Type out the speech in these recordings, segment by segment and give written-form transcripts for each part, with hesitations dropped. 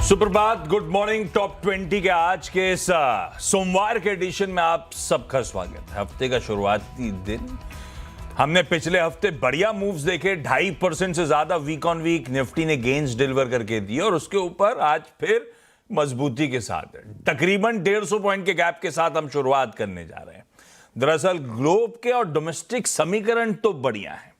सुप्रभात, good morning. Top 20 के आज के इस सोमवार के एडिशन में आप सबका स्वागत है। हफ्ते का शुरुआती दिन हमने पिछले हफ्ते बढ़िया मूव्स देखे, 2.5% से ज्यादा वीक ऑन वीक निफ्टी ने गेन्स डिलीवर करके दिए और उसके ऊपर आज फिर मजबूती के साथ तकरीबन 150 पॉइंट के गैप के साथ हम शुरुआत करने जा रहे हैं। दरअसल ग्लोब के और डोमेस्टिक समीकरण तो बढ़िया है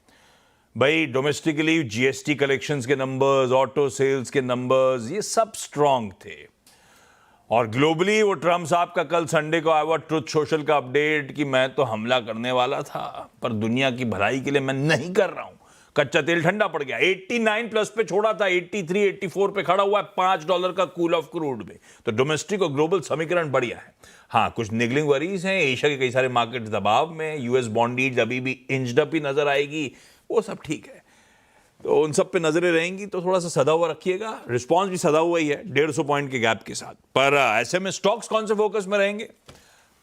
भाई। डोमेस्टिकली जीएसटी कलेक्शंस के नंबर्स, ऑटो सेल्स के नंबर्स, ये सब स्ट्रांग थे। और ग्लोबली वो ट्रम्प साहब का कल संडे को आया हुआ ट्रुथ सोशल का अपडेट कि मैं तो हमला करने वाला था पर दुनिया की भलाई के लिए मैं नहीं कर रहा हूं। कच्चा तेल ठंडा पड़ गया, 89 प्लस पे छोड़ा था, 83 84 पे खड़ा हुआ है, $5 का कूल ऑफ क्रूड में। तो डोमेस्टिक और ग्लोबल समीकरण बढ़िया है। हाँ, कुछ निगलिंग वरीज हैं, एशिया के कई सारे मार्केट दबाव में, यूएस बॉन्ड यील्ड अभी भी इंच्ड अप ही नजर आएगी, वो सब ठीक है। तो उन सब पे नजरें रहेंगी तो थोड़ा सा सदा हुआ रखिएगा। रिस्पांस भी सदा हुआ ही है 150 पॉइंट के गैप के साथ। पर ऐसे में स्टॉक्स कौन से फोकस में रहेंगे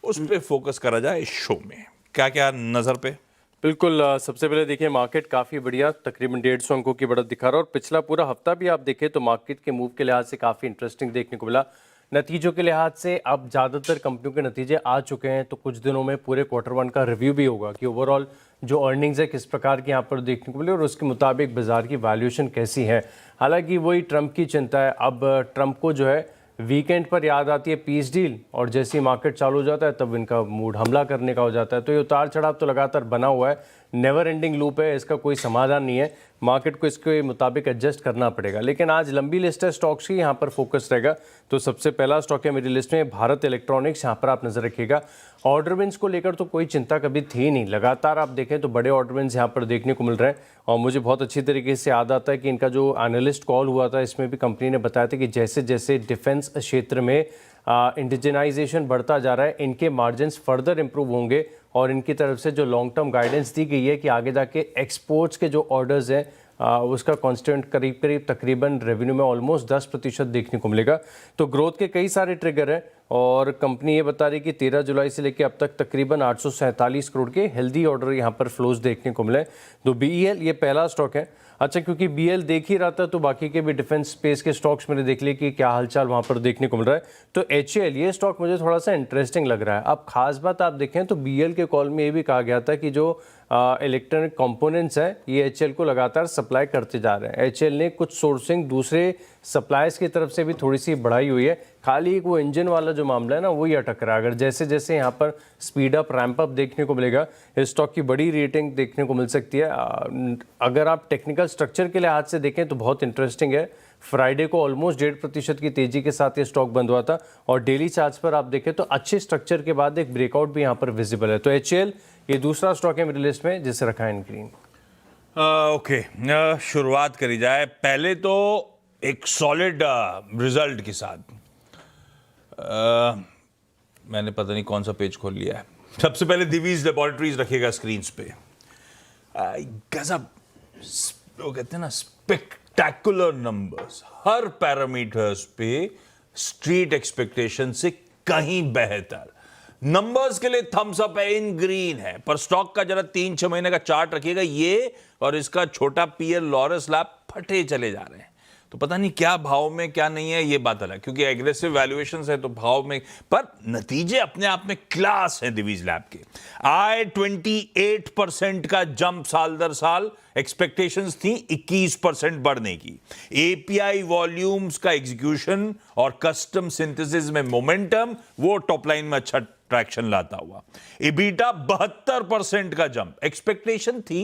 उस पे फोकस करा जाए इस शो में। क्या क्या नजर पे? बिल्कुल, सबसे पहले देखिए मार्केट काफ़ी बढ़िया, तकरीबन 150 अंकों की बढ़त दिखा रहा है और पिछला पूरा हफ्ता भी आप देखें तो मार्केट के मूव के लिहाज से काफ़ी इंटरेस्टिंग देखने को मिला। नतीजों के लिहाज से अब ज़्यादातर कंपनियों के नतीजे आ चुके हैं, तो कुछ दिनों में पूरे Q1 का रिव्यू भी होगा कि ओवरऑल जो अर्निंग्स है किस प्रकार की यहाँ पर देखने को मिले और उसके मुताबिक बाजार की वैल्यूएशन कैसी है। हालांकि वही ट्रंप की चिंता है। अब ट्रंप को जो है वीकेंड पर याद आती है पीस डील और जैसे ही मार्केट चालू हो जाता है तब इनका मूड हमला करने का हो जाता है। तो ये उतार चढ़ाव तो लगातार बना हुआ है, नेवर एंडिंग लूप है, इसका कोई समाधान नहीं है। मार्केट को इसके मुताबिक एडजस्ट करना पड़ेगा। लेकिन आज लंबी लिस्ट है स्टॉक्स की, यहाँ पर फोकस रहेगा। तो सबसे पहला स्टॉक है मेरी लिस्ट में भारत इलेक्ट्रॉनिक्स, यहाँ पर आप नजर रखिएगा। ऑर्डर विंस को लेकर तो कोई चिंता कभी थी नहीं, लगातार आप देखें तो बड़े ऑर्डर विंस यहाँ पर देखने को मिल रहे हैं। और मुझे बहुत अच्छी तरीके से याद आता है कि इनका जो एनालिस्ट कॉल हुआ था इसमें भी कंपनी ने बताया था कि जैसे जैसे डिफेंस क्षेत्र में इंडिजनाइजेशन बढ़ता जा रहा है, इनके मार्जिन्स फर्दर इंप्रूव होंगे और इनकी तरफ से जो लॉन्ग टर्म गाइडेंस दी गई है कि आगे जाके एक्सपोर्ट्स के जो ऑर्डर्स हैं उसका कांस्टेंट करीब तकरीबन रेवेन्यू में ऑलमोस्ट 10% देखने को मिलेगा। तो ग्रोथ के कई सारे ट्रिगर हैं और कंपनी ये बता रही है कि 13 जुलाई से लेकर अब तक तकरीबन 847 करोड़ के हेल्दी ऑर्डर यहाँ पर फ्लोज देखने को मिले। तो BEL ये पहला स्टॉक है। अच्छा, क्योंकि BEL देख ही रहा था तो बाकी के भी डिफेंस स्पेस के स्टॉक्स मैंने देख लिए कि क्या हालचाल वहाँ पर देखने को मिल रहा है। तो HAL ये स्टॉक मुझे थोड़ा सा इंटरेस्टिंग लग रहा है। अब खास बात आप देखें तो BEL के कॉल में ये भी कहा गया था कि जो इलेक्ट्रॉनिक कंपोनेंट्स हैं ये HAL को लगातार सप्लाई करते जा रहे हैं। HAL ने कुछ सोर्सिंग दूसरे सप्लायर्स की तरफ से भी थोड़ी सी बढ़ाई हुई है। खाली एक वो इंजन वाला जो मामला है ना वही अटक रहा है। अगर जैसे जैसे यहाँ पर स्पीड अप रैंप अप देखने को मिलेगा, इस स्टॉक की बड़ी रेटिंग देखने को मिल सकती है। अगर आप टेक्निकल स्ट्रक्चर के लिहाज से देखें तो बहुत इंटरेस्टिंग है। फ्राइडे को ऑलमोस्ट 1.5% की तेजी के साथ ये स्टॉक बंद हुआ था और डेली चार्ट्स पर आप देखें तो अच्छे स्ट्रक्चर के बाद एक ब्रेकआउट भी यहाँ पर विजिबल है। तो HAL ये दूसरा स्टॉक है मेरी लिस्ट में जिसे रखा है इन ग्रीन। ओके, शुरुआत करी जाए पहले तो एक सॉलिड रिजल्ट के साथ। मैंने पता नहीं कौन सा पेज खोल लिया है। सबसे पहले दिवीज लेबोरेटरीज रखिएगा स्क्रीन पे। गजब, वो कहते हैं ना स्पेक्टेकुलर नंबर्स, हर पैरामीटर्स पे स्ट्रीट एक्सपेक्टेशन से कहीं बेहतर। नंबर्स के लिए थम्स अप है, इन ग्रीन है। पर स्टॉक का जरा 3-6 महीने का चार्ट रखिएगा, ये और इसका छोटा पीएल लॉरस लैब फटे चले जा रहे हैं। तो पता नहीं क्या भाव में क्या नहीं है, ये बात अलग, क्योंकि एग्रेसिव वैल्यूएशंस है तो भाव में, पर नतीजे अपने आप में क्लास है दिवीज लैब के। आय 28% का जंप साल दर साल, एक्सपेक्टेशंस थी 21% बढ़ने की। एपीआई वॉल्यूम्स का एग्जीक्यूशन और कस्टम सिंथेसिस में मोमेंटम, वो टॉप लाइन में अच्छा ट्रैक्शन लाता हुआ। EBITDA 72% का जंप, एक्सपेक्टेशन थी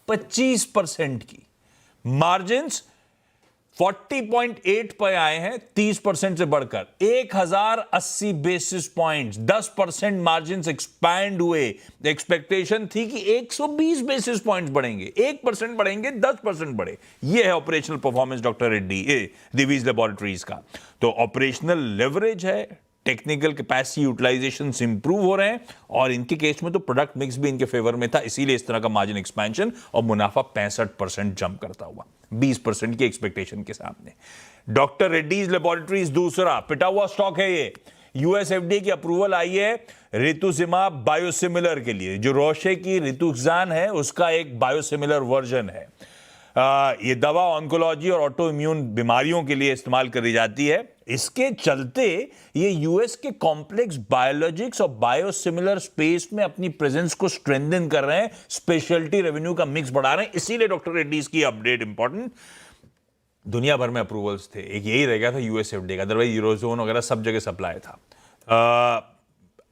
25% की। मार्जिन्स 40.8 पर आए हैं, 30% से बढ़कर 1080 बेसिस पॉइंट्स, 10% मार्जिन एक्सपैंड हुए। एक्सपेक्टेशन थी कि 120 बेसिस पॉइंट्स बढ़ेंगे, 1% बढ़ेंगे, 10% बढ़े। यह है operational performance doctor Reddy Divi's laboratories का। तो ऑपरेशनल लेवरेज है, टेक्निकल कैपेसिटी यूटिलाइजेशन इंप्रूव हो रहे हैं और इनके केस में तो प्रोडक्ट मिक्स भी इनके फेवर में था, इसीलिए इस तरह का मार्जिन एक्सपेंशन और मुनाफा 65% जंप करता हुआ 20% की एक्सपेक्टेशन के सामने। डॉक्टर रेड्डीज लेबोरेटरीज दूसरा पिटा हुआ स्टॉक है। ये यूएस एफडीए की अप्रूवल आई है रितुसिमाब बायोसिमिलर के लिए, जो रोशे की रितुक्सान है उसका एक बायोसिमिलर वर्जन है। ये दवा ऑन्कोलॉजी और ऑटो इम्यून बीमारियों के लिए इस्तेमाल करी जाती है। इसके चलते ये यूएस के कॉम्प्लेक्स बायोलॉजिक्स और बायोसिमिलर स्पेस में अपनी प्रेजेंस को स्ट्रेंथन कर रहे हैं, स्पेशलिटी रेवेन्यू का मिक्स बढ़ा रहे हैं। इसीलिए डॉक्टर रेड्डीज की अपडेट इंपॉर्टेंट। दुनिया भर में अप्रूवल्स थे, एक यही रह गया था यूएस एफडीए का, अदरवाइज यूरोजोन वगैरह सब जगह सप्लाई था।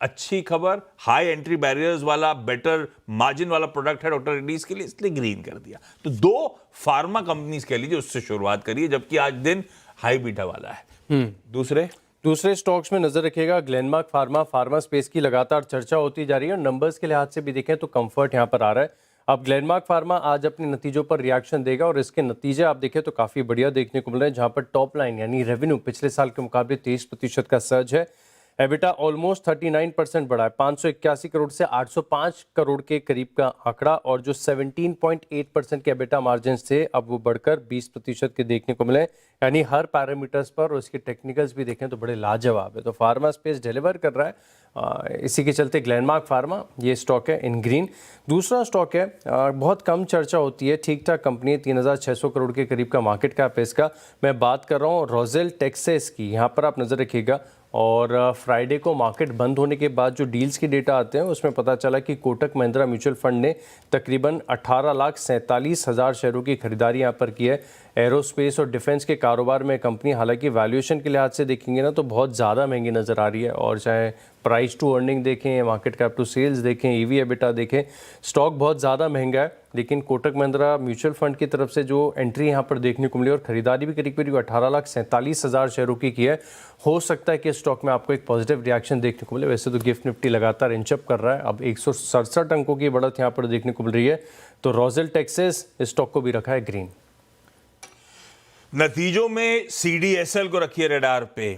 अच्छी खबर, हाई एंट्री बैरियर्स वाला, बेटर मार्जिन वाला प्रोडक्ट है डॉक्टर रेड्डीज के लिए, इसलिए ग्रीन कर दिया। तो दो फार्मा कंपनीज कह लीजिए उससे शुरुआत करिए, जबकि आज दिन हाई बीटा वाला है। दूसरे स्टॉक्स में नजर रखिएगा। ग्लेनमार्क फार्मा स्पेस की लगातार चर्चा होती जा रही है और नंबर्स के लिहाज से भी देखें तो कंफर्ट यहां पर आ रहा है। अब ग्लेनमार्क फार्मा आज अपने नतीजों पर रिएक्शन देगा और इसके नतीजे आप देखें तो काफी बढ़िया देखने को मिल रहे हैं, जहां पर टॉप लाइन यानी रेवेन्यू पिछले साल के मुकाबले 23% का सर्ज है। एबिटा ऑलमोस्ट 39% बढ़ा है, 581 करोड़ से 805 करोड़ के करीब का आंकड़ा, और जो 17.8% के एबिटा मार्जिन थे अब वो बढ़कर 20% के देखने को मिले। यानी हर पैरामीटर्स पर और उसके टेक्निकल्स भी देखें तो बड़े लाजवाब है। तो फार्मा स्पेस डिलीवर कर रहा है, इसी के चलते ग्लेनमार्क फार्मा ये स्टॉक है इन ग्रीन। दूसरा स्टॉक है, बहुत कम चर्चा होती है, ठीक ठाक कंपनी है, 3600 करोड़ के करीब का मार्केट कैप है इसका। मैं बात कर रहा हूँ रोजेल टेक्सास की। यहाँ पर आप नज़र रखिएगा। और फ्राइडे को मार्केट बंद होने के बाद जो डील्स की डेटा आते हैं उसमें पता चला कि कोटक महिंद्रा म्यूचुअल फंड ने तकरीबन 18,47,000 शेयरों की खरीदारी यहाँ पर की है। एरोस्पेस और डिफेंस के कारोबार में कंपनी, हालांकि वैल्यूएशन के लिहाज से देखेंगे ना तो बहुत ज़्यादा महंगी नज़र आ रही है, और चाहे प्राइस टू अर्निंग देखें, मार्केट कैप टू सेल्स देखें, ईवी एबिटा देखें, स्टॉक बहुत ज़्यादा महंगा है। लेकिन कोटक महिंद्रा म्यूचुअल फंड की तरफ से जो एंट्री यहाँ पर देखने को मिली और खरीदारी भी करीब करीब 18,47,000 शेयरों की है, हो सकता है कि स्टॉक में आपको एक पॉजिटिव रिएक्शन देखने को मिले। वैसे तो गिफ्ट निफ्टी लगातार इंचअप कर रहा है, अब 167 अंकों की बढ़त यहाँ पर देखने को मिल रही है। तो रोजेल टेक्सास इस स्टॉक को भी रखा है ग्रीन। नतीजों में सीडीएसएल को रखिए रडार पे।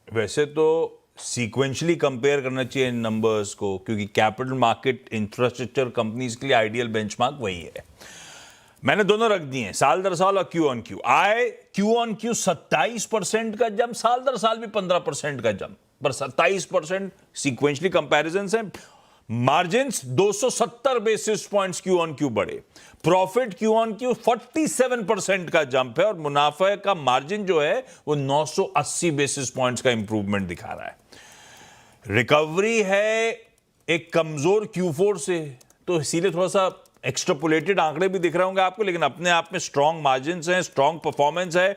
वैसे तो सीक्वेंशली कंपेयर करना चाहिए इन नंबर्स को, क्योंकि कैपिटल मार्केट इंफ्रास्ट्रक्चर कंपनीज के लिए आइडियल बेंचमार्क वही है। मैंने दोनों रख दिए हैं, साल दर साल और क्यू ऑन क्यू। आए क्यू ऑन क्यू 27% का जंप, साल दर साल भी 15% का जंप, पर 27% सीक्वेंशली कंपैरिजन है। Margins 270 basis points Q on Q बढ़े। प्रॉफिट क्यू ऑन क्यू 47% का जंप है, और मुनाफे का मार्जिन जो है वो 980 बेसिस पॉइंट्स का इंप्रूवमेंट दिखा रहा है। रिकवरी है एक कमजोर Q4 से, तो इसीलिए थोड़ा सा एक्सट्रापोलेटेड आंकड़े भी दिख रहे होंगे आपको, लेकिन अपने आप में स्ट्रॉन्ग मार्जिन्स हैं, स्ट्रॉन्ग परफॉर्मेंस है,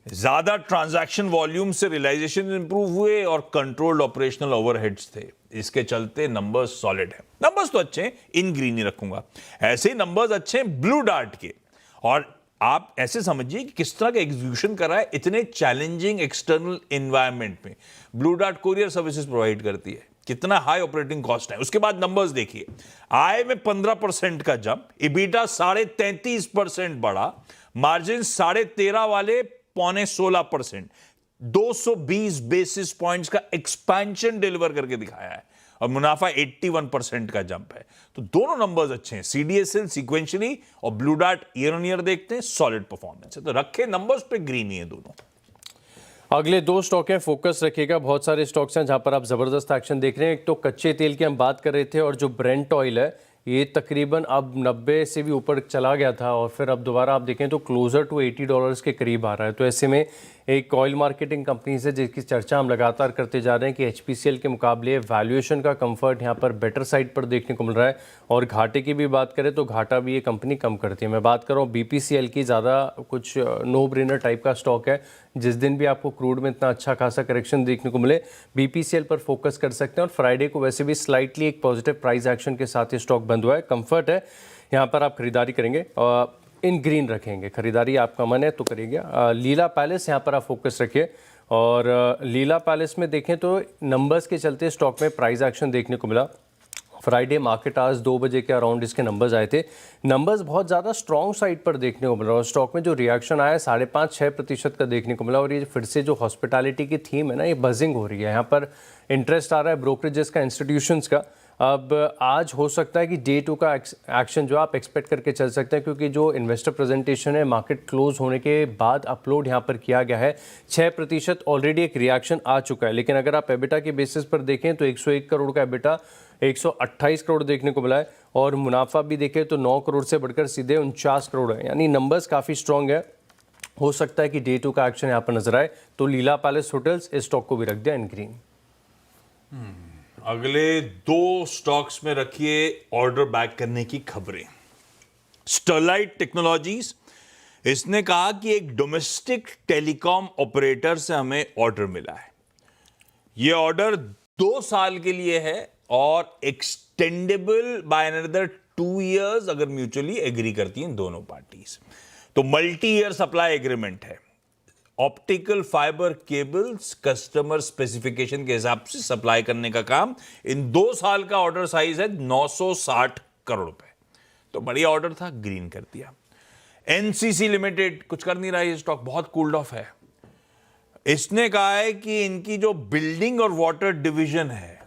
ज्यादा ट्रांजैक्शन वॉल्यूम से रियलाइजेशन इंप्रूव हुए और कंट्रोल्ड ऑपरेशनल ओवरहेड्स थे। इसके चलते नंबर्स सॉलिड है। नंबर्स तो अच्छे हैं, इन ग्रीन ही रखूंगा। ऐसे ही नंबर्स अच्छे हैं ब्लू डार्ट के, और आप ऐसे समझिए कि किस तरह का एग्जीक्यूशन कर रहा है इतने चैलेंजिंग एक्सटर्नल एनवायरनमेंट में। Blue dart courier services provide करती है, कितना हाई ऑपरेटिंग कॉस्ट है। उसके बाद नंबर्स देखिए, आय में 15% का जंप, इबीटा 33.5% बढ़ा, मार्जिन 13.5 वाले 15.16%, 220 बेसिस पॉइंट्स का एक्सपेंशन डिलीवर करके दिखाया है, और मुनाफा 81% का जंप है। तो दोनों नंबर्स अच्छे हैं, सीडीएसएल सीक्वेंशियली और blue dart year on year देखते हैं, सॉलिड परफॉर्मेंस है। तो रखे नंबर्स पे ग्रीन ही है दोनों। अगले दो स्टॉक हैं, फोकस रखिएगा। बहुत सारे स्टॉक्स हैं जहां पर आप जबरदस्त एक्शन देख रहे हैं। एक तो कच्चे तेल की हम बात कर रहे थे, और जो ब्रेंट ऑयल है ये तकरीबन अब 90 से भी ऊपर चला गया था, और फिर अब दोबारा आप देखें तो क्लोजर टू $80 के करीब आ रहा है। तो ऐसे में एक ऑयल मार्केटिंग कंपनी है जिसकी चर्चा हम लगातार करते जा रहे हैं कि एचपीसीएल के मुकाबले वैल्यूएशन का कंफर्ट यहाँ पर बेटर साइड पर देखने को मिल रहा है। और घाटे की भी बात करें तो घाटा भी ये कंपनी कम करती है। मैं बात कर रहा हूँ बीपीसीएल की, ज़्यादा कुछ नो ब्रेनर टाइप का स्टॉक है। जिस दिन भी आपको क्रूड में इतना अच्छा खासा करेक्शन देखने को मिले, बीपीसीएल पर फोकस कर सकते हैं। और फ्राइडे को वैसे भी स्लाइटली एक पॉजिटिव प्राइस एक्शन के साथ ये स्टॉक बंद हुआ है। कंफर्ट है, यहाँ पर आप खरीदारी करेंगे, इन ग्रीन रखेंगे। खरीदारी आपका मन है तो करिएगा। लीला पैलेस यहाँ पर आप फोकस रखिए, और लीला पैलेस में देखें तो नंबर्स के चलते स्टॉक में प्राइस एक्शन देखने को मिला। फ्राइडे मार्केट आज 2 बजे के अराउंड इसके नंबर्स आए थे। नंबर्स बहुत ज़्यादा स्ट्रॉन्ग साइड पर देखने को मिला, और स्टॉक में जो रिएक्शन आया 5.5-6% का देखने को मिला। और ये फिर से जो हॉस्पिटैलिटी की थीम है ना, ये बजिंग हो रही है। यहाँ पर इंटरेस्ट आ रहा है ब्रोकरेजेस का, इंस्टीट्यूशंस का। अब आज हो सकता है कि डे 2 का एक्शन जो आप एक्सपेक्ट करके चल सकते हैं, क्योंकि जो इन्वेस्टर प्रेजेंटेशन है मार्केट क्लोज होने के बाद अपलोड यहाँ पर किया गया है, 6% ऑलरेडी एक रिएक्शन आ चुका है। लेकिन अगर आप एबिटा के बेसिस पर देखें तो 101 करोड़ का एबिटा 128 करोड़ देखने को मिला है और मुनाफा भी देखें तो 9 करोड़ से बढ़कर सीधे 49 करोड़ है, यानी नंबर्स काफ़ी स्ट्रॉन्ग है। हो सकता है कि डे 2 का एक्शन यहाँ पर नजर आए, तो लीला पैलेस होटल्स इस स्टॉक को भी रख दिया इन ग्रीन। अगले 2 स्टॉक्स में रखिए ऑर्डर बैक करने की खबरें। स्टरलाइट टेक्नोलॉजीज, इसने कहा कि एक डोमेस्टिक टेलीकॉम ऑपरेटर से हमें ऑर्डर मिला है। यह ऑर्डर 2 साल के लिए है और एक्सटेंडेबल बाय अनदर 2 इयर्स अगर म्यूचुअली एग्री करती हैं दोनों पार्टीज। तो मल्टी ईयर सप्लाई एग्रीमेंट है। Optical fibre cables customer specification के हिसाब से सप्लाई करने का काम। इन 2 साल का ऑर्डर साइज है 960 करोड़ रुपए। तो बढ़िया ऑर्डर था, ग्रीन कर दिया। एनसीसी लिमिटेड कुछ कर नहीं रहा, ये स्टॉक बहुत कूल्ड ऑफ है। इसने कहा है कि इनकी जो बिल्डिंग और वाटर डिवीजन है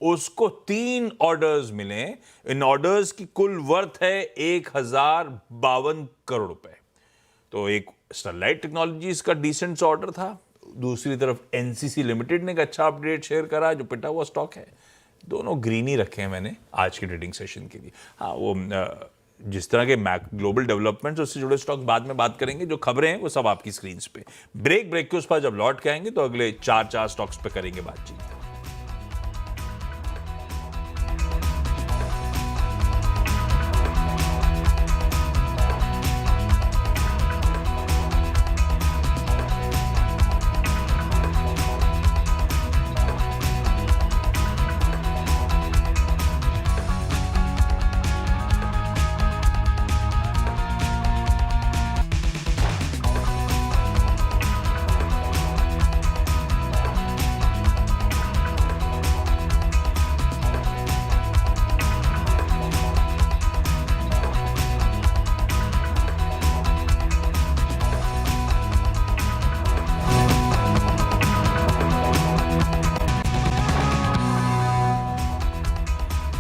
उसको 3 ऑर्डर्स मिले। इन ऑर्डर्स की कुल वर्थ है 1052 करोड़ रुपए। तो एक स्टरलाइट टेक्नोलॉजीज का डिसेंट ऑर्डर था, दूसरी तरफ एनसीसी लिमिटेड ने एक अच्छा अपडेट शेयर करा जो पिटा हुआ स्टॉक है। दोनों ग्रीन ही रखे हैं मैंने आज के ट्रेडिंग सेशन के लिए। हाँ, वो जिस तरह के ग्लोबल डेवलपमेंट्स उससे जुड़े स्टॉक बाद में बात करेंगे। जो खबरें हैं वो सब आपकी स्क्रीन पे। ब्रेक के उस पर जब लौट के आएंगे तो अगले 4 स्टॉक्स पे करेंगे बातचीत।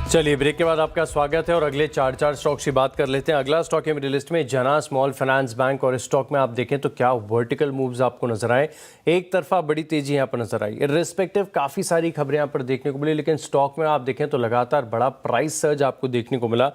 चलिए ब्रेक के बाद आपका स्वागत है और अगले 4 स्टॉक्स की बात कर लेते हैं। अगला स्टॉक है मेरी लिस्ट में जना स्मॉल फाइनेंस बैंक, और इस स्टॉक में आप देखें तो क्या वर्टिकल मूव्स आपको नजर आए। एक तरफा बड़ी तेजी यहाँ पर नजर आई, इर्रिस्पेक्टिव काफ़ी सारी खबरें यहाँ पर देखने को मिली, लेकिन स्टॉक में आप देखें तो लगातार बड़ा प्राइस सर्ज आपको देखने को मिला।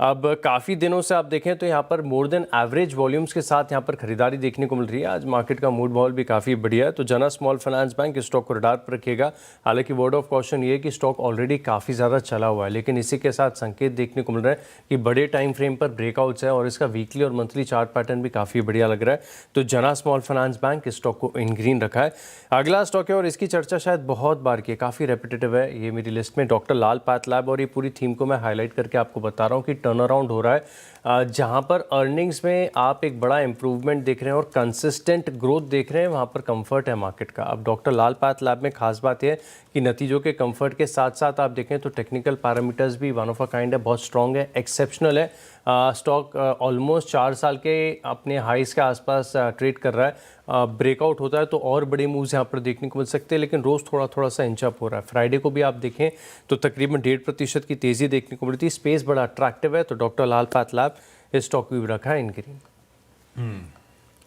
अब काफ़ी दिनों से आप देखें तो यहाँ पर मोर देन एवरेज वॉल्यूम्स के साथ यहाँ पर खरीदारी देखने को मिल रही है। आज मार्केट का मूड माहौल भी काफ़ी बढ़िया है, तो जना स्मॉल फाइनेंस बैंक इस स्टॉक को रडार पर रखिएगा। हालांकि वर्ड ऑफ कॉशन ये है कि स्टॉक ऑलरेडी काफ़ी ज़्यादा चला हुआ है, लेकिन इसी के साथ संकेत देखने को मिल रहा है कि बड़े टाइम फ्रेम पर ब्रेकआउट्स है और इसका वीकली और मंथली चार्ट पैटर्न भी काफ़ी बढ़िया लग रहा है। तो जना स्मॉल फाइनेंस बैंक इस स्टॉक को इन ग्रीन रखा है। अगला स्टॉक है और इसकी चर्चा शायद बहुत बार की है, काफ़ी रेपिटेटिव है ये मेरी लिस्ट में, डॉक्टर लाल पैथलैब। और ये पूरी थीम को मैं हाईलाइट करके आपको बता रहा हूँ कि टर्न अराउंड हो रहा है, जहां पर अर्निंग्स में आप एक बड़ा इंप्रूवमेंट देख रहे हैं और कंसिस्टेंट ग्रोथ देख रहे हैं, वहां पर कंफर्ट है मार्केट का। अब डॉक्टर लाल पैथलैब में खास बात यह है कि नतीजों के कंफर्ट के साथ साथ आप देखें तो टेक्निकल पैरामीटर्स भी वन ऑफ अ काइंड है, बहुत स्ट्रॉन्ग है, एक्सेप्शनल है। स्टॉक ऑलमोस्ट 4 साल के अपने हाइस के आसपास ट्रेड कर रहा है। ब्रेकआउट होता है तो और बड़े मूव्स यहाँ पर देखने को मिल सकते हैं, लेकिन रोज़ थोड़ा सा इंचअप हो रहा है। फ्राइडे को भी आप देखें तो तकरीबन 1.5% की तेज़ी देखने को मिलती है। स्पेस बड़ा अट्रैक्टिव है, तो डॉक्टर लाल पैथलैब इस स्टॉक भी रखा है इन ग्रीन।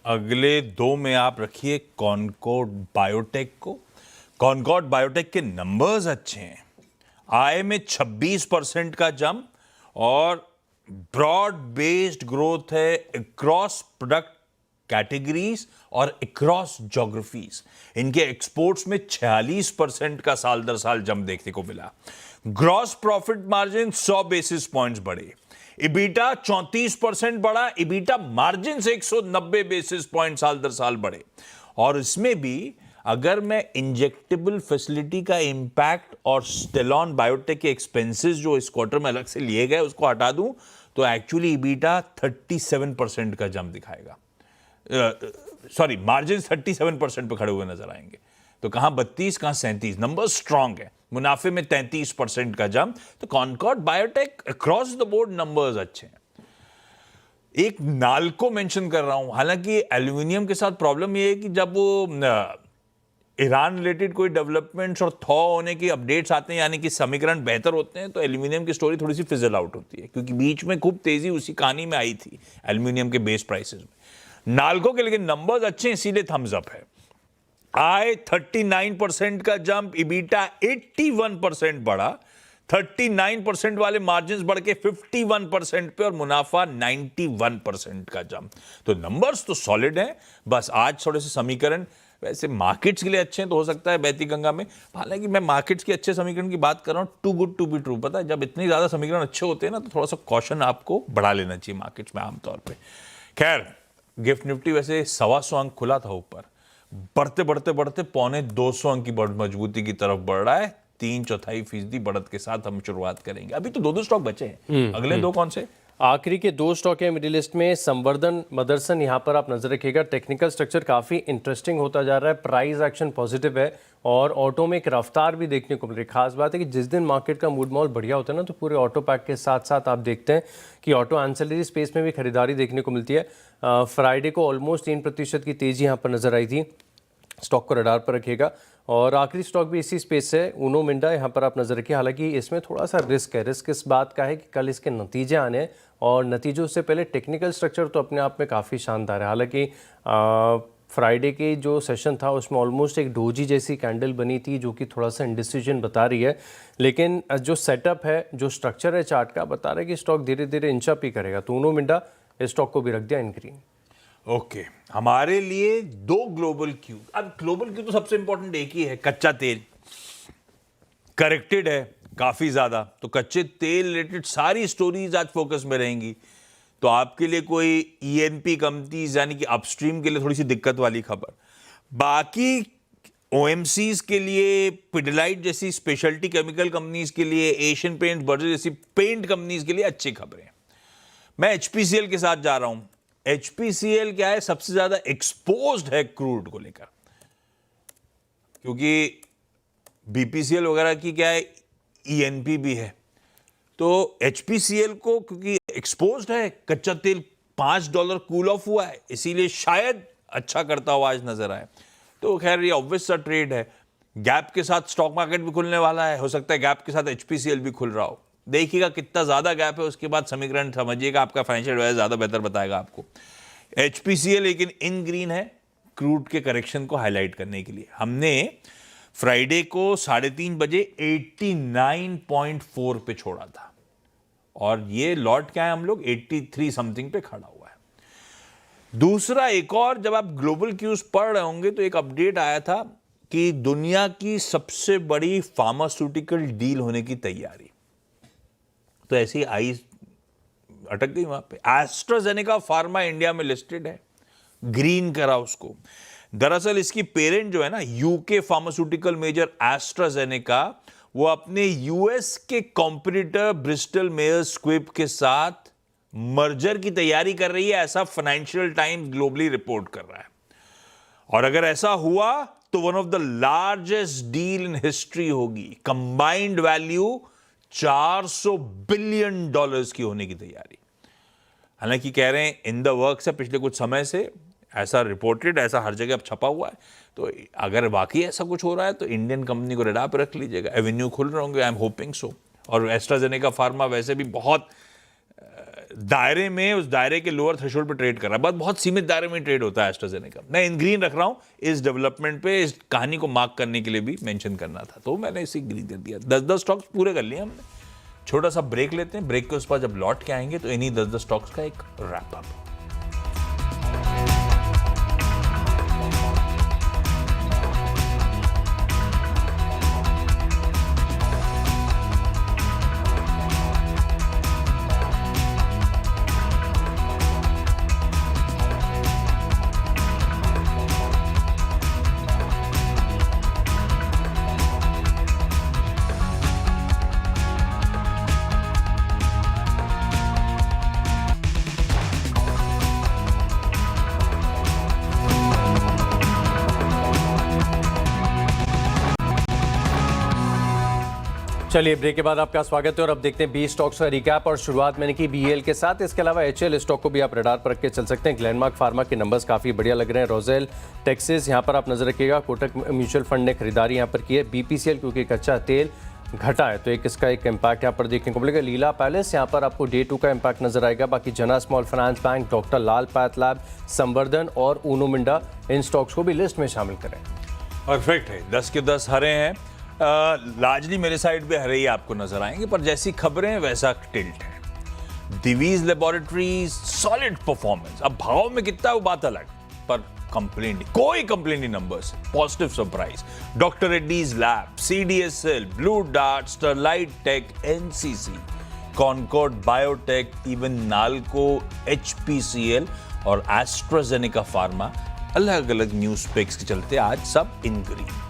अगले 2 में आप रखिए कॉनकॉर्ड बायोटेक को। कॉनकॉर्ड बायोटेक के नंबर्स अच्छे हैं, आय में 26% का जंप और ब्रॉड बेस्ड ग्रोथ है अक्रॉस प्रोडक्ट कैटेगरीज और अक्रॉस ज्योग्राफीज। इनके एक्सपोर्ट्स में 46% का साल दर साल जंप देखने को मिला। Gross profit margin 100 basis points बढ़े, इबीटा 34% बढ़ा, इबीटा मार्जिन से 190 बेसिस पॉइंट साल दर साल बढ़े। और इसमें भी अगर मैं इंजेक्टेबल फैसिलिटी का इंपैक्ट और स्टेलॉन बायोटेक के एक्सपेंसेस जो इस क्वार्टर में अलग से लिए गए उसको हटा दूं तो एक्चुअली इबीटा 37% का जंप दिखाएगा। सॉरी, मार्जिन 37% पे खड़े हुए नजर आएंगे। तो कहां 32, कहां 37, नंबर स्ट्रांग है। मुनाफे में 33% का जंप। तो Concord Biotech across the board numbers अच्छे हैं। एक नाल्को मेंशन कर रहा हूं, हालांकि एल्यूमिनियम के साथ प्रॉब्लम यह है कि जब वो ईरान रिलेटेड कोई डेवलपमेंट्स और थॉ होने की अपडेट्स आते हैं, यानी कि समीकरण बेहतर होते हैं, तो एल्यूमिनियम की स्टोरी थोड़ी सी फिजल आउट होती है, क्योंकि बीच में खूब तेजी उसी कहानी में आई थी एल्यूमिनियम के बेस प्राइसेस में। नाल्को के लेकिन नंबर्स अच्छे हैं, इसीलिए थम्स अप है। आय 39% का जंप, इबीटा 81% बढ़ा, 39% वाले मार्जिन्स बढ़ के 51% पे और मुनाफा 91% का जंप। तो नंबर्स तो सॉलिड हैं, बस आज थोड़े से समीकरण वैसे मार्केट्स के लिए अच्छे हैं तो हो सकता है बहती गंगा में, हालांकि मैं मार्केट्स के अच्छे समीकरण की बात कर रहा हूं, too good to be true. पता है जब इतनी ज्यादा समीकरण अच्छे होते हैं ना तो थोड़ा सा कॉशन आपको बढ़ा लेना चाहिए मार्केट्स में आमतौर पे। खैर गिफ्ट निफ्टी वैसे 125 अंक खुला था ऊपर, बढ़ते बढ़ते बढ़ते 225 अंक की मजबूती की तरफ बढ़ रहा है। 3/4% बढ़त के साथ हम शुरुआत करेंगे। अभी तो दो स्टॉक बचे हैं, अगले दो कौन से? आखिरी के 2 स्टॉक है मिडिल लिस्ट में, संवर्धन, मदरसन, यहाँ पर आप नजर रखिएगा। टेक्निकल स्ट्रक्चर काफी इंटरेस्टिंग होता जा रहा है, प्राइस एक्शन पॉजिटिव है और ऑटो में एक रफ्तार भी देखने को मिल रही है। खास बात है कि जिस दिन मार्केट का मूड माहौल बढ़िया होता है ना तो पूरे ऑटो पैक के साथ साथ आप देखते हैं कि ऑटो एंसिलरी स्पेस में भी खरीदारी देखने को मिलती है। फ्राइडे को ऑलमोस्ट 3% की तेजी यहाँ पर नजर आई थी। स्टॉक को रडार पर रखिएगा। और आखिरी स्टॉक भी इसी स्पेस से, ऊनो मिंडा, यहाँ पर आप नजर रखिए। हालांकि इसमें थोड़ा सा रिस्क है। रिस्क इस बात का है कि कल इसके नतीजे आने हैं और नतीजों से पहले टेक्निकल स्ट्रक्चर तो अपने आप में काफ़ी शानदार है। हालांकि फ्राइडे के जो सेशन था उसमें ऑलमोस्ट एक डोजी जैसी कैंडल बनी थी जो कि थोड़ा सा इंडिसीजन बता रही है, लेकिन जो सेटअप है, जो स्ट्रक्चर है चार्ट का, बता रहा है कि स्टॉक धीरे धीरे इंचअप ही करेगा। तो ऊनो मिंडा इस स्टॉक को भी रख दिया इन ग्रीन। ओके, हमारे लिए 2 ग्लोबल क्यू। अब ग्लोबल क्यू तो सबसे इंपॉर्टेंट एक ही है, कच्चा तेल करेक्टेड है काफी ज्यादा, तो कच्चे तेल रिलेटेड सारी स्टोरीज आज फोकस में रहेंगी। तो आपके लिए कोई ईएनपी कंपनीज यानी कि अपस्ट्रीम के लिए थोड़ी सी दिक्कत वाली खबर, बाकी ओएमसीज के लिए, पिडिलाइट जैसी स्पेशलिटी केमिकल कंपनीज के लिए, एशियन पेंट, बर्जर जैसी पेंट कंपनीज के लिए अच्छी खबरें। मैं एचपीसीएल के साथ जा रहा हूं। एचपीसीएल क्या है, सबसे ज्यादा एक्सपोज्ड है क्रूड को लेकर, क्योंकि बीपीसीएल वगैरह की क्या है, ईएनपी भी है। तो एचपीसीएल को क्योंकि एक्सपोज्ड है, कच्चा तेल $5 कूल ऑफ हुआ है, इसीलिए शायद अच्छा करता हुआ आज नजर आए। तो खैर ये ऑब्वियस सा ट्रेड है। गैप के साथ स्टॉक मार्केट भी खुलने वाला है, हो सकता है गैप के साथ एचपीसीएल भी खुल रहा हो। देखिएगा कितना ज्यादा गैप है, उसके बाद समीकरण समझिएगा, आपका फाइनेंशियल एडवाइजर ज्यादा बेहतर बताएगा आपको। एचपीसीएल लेकिन इन ग्रीन है क्रूड के करेक्शन को हाईलाइट करने के लिए। हमने फ्राइडे को 3:30 बजे 89.4 पे छोड़ा था और ये लौट के आए हम लोग 83 समथिंग पे खड़ा हुआ है। दूसरा एक और, जब आप ग्लोबल क्यूज पढ़ रहे होंगे तो एक अपडेट आया था कि दुनिया की सबसे बड़ी फार्मास्यूटिकल डील होने की तैयारी, तो ऐसी आई अटक गई वहां पे। एस्ट्राजेनेका फार्मा इंडिया में लिस्टेड है, ग्रीन करा उसको। दरअसल इसकी पेरेंट जो है ना, यूके फार्मास्यूटिकल मेजर एस्ट्राजेनेका, वो अपने यूएस के कॉम्पिटिटर ब्रिस्टल मेयर्स स्क्विब के साथ मर्जर की तैयारी कर रही है, ऐसा फाइनेंशियल टाइम्स ग्लोबली रिपोर्ट कर रहा है। और अगर ऐसा हुआ तो one of the largest deal in history होगी। कंबाइंड वैल्यू $400 बिलियन की होने की तैयारी। हालांकि कह रहे हैं इन द वर्क्स है, पिछले कुछ समय से ऐसा रिपोर्टेड, ऐसा हर जगह अब छपा हुआ है। तो अगर वाकई ऐसा कुछ हो रहा है तो इंडियन कंपनी को रडार पर रख लीजिएगा, एवेन्यू खुल रहे होंगे, आई एम होपिंग सो। और एस्ट्राजेनेका फार्मा वैसे भी बहुत दायरे में, उस दायरे के लोअर थ्रेशोल्ड पे ट्रेड कर रहा है, बहुत सीमित दायरे में ट्रेड होता है एस्ट्राजेनेका। मैं इन ग्रीन रख रहा हूं इस डेवलपमेंट पे, इस कहानी को मार्क करने के लिए भी मेंशन करना था, तो मैंने इसी ग्रीन कर दिया। 10 स्टॉक्स पूरे कर लिए हमने। छोटा सा ब्रेक लेते हैं, ब्रेक के उस पर जब लौट के आएंगे तो इन्हीं 10 स्टॉक्स का एक रैप अप। चलिए ब्रेक के बाद आपका स्वागत है और अब देखते हैं 20 स्टॉक्स का रिकैप। और शुरुआत मैंने की बीएल के साथ, इसके अलावा एचएल स्टॉक को भी आप रडार पर रख के चल सकते हैं। ग्लेनमार्क फार्मा के नंबर्स काफ़ी बढ़िया लग रहे हैं। रोजेल टेक्सिस यहाँ पर आप नजर रखिएगा। कोटक म्यूचुअल फंड ने खरीदारी यहाँ पर की है। बीपीसीएल क्योंकि कच्चा तेल घटा है तो इसका एक इम्पैक्ट यहाँ पर देखने को मिलेगा। लीला पैलेस यहाँ पर आपको डे 2 का इम्पैक्ट नजर आएगा। बाकी जना स्मॉल फाइनेंस बैंक, डॉक्टर लाल पैथलैब, संवर्धन और ऊनो मिंडा, इन स्टॉक्स को भी लिस्ट में शामिल करें। परफेक्ट है, 10 के 10 हरे हैं। लार्जली मेरे साइड पे हरे ही आपको नजर आएंगे, पर जैसी खबरें वैसा टिल्ट है। दिवीज लेबोरेटरीज सॉलिड परफॉर्मेंस, अब भाव में कितना है वो बात अलग, पर कंप्लेन नहीं, कोई कंप्लेन नहीं numbers, positive surprise. Doctor Reddy's lab, CDSL, Blue Dart, Sterlite Tech, NCC, Concord Biotech, even Nalco, HPCL और एस्ट्राजेनेका फार्मा अलग अलग न्यूज पिक्स के चलते आज सब इन ग्रीन।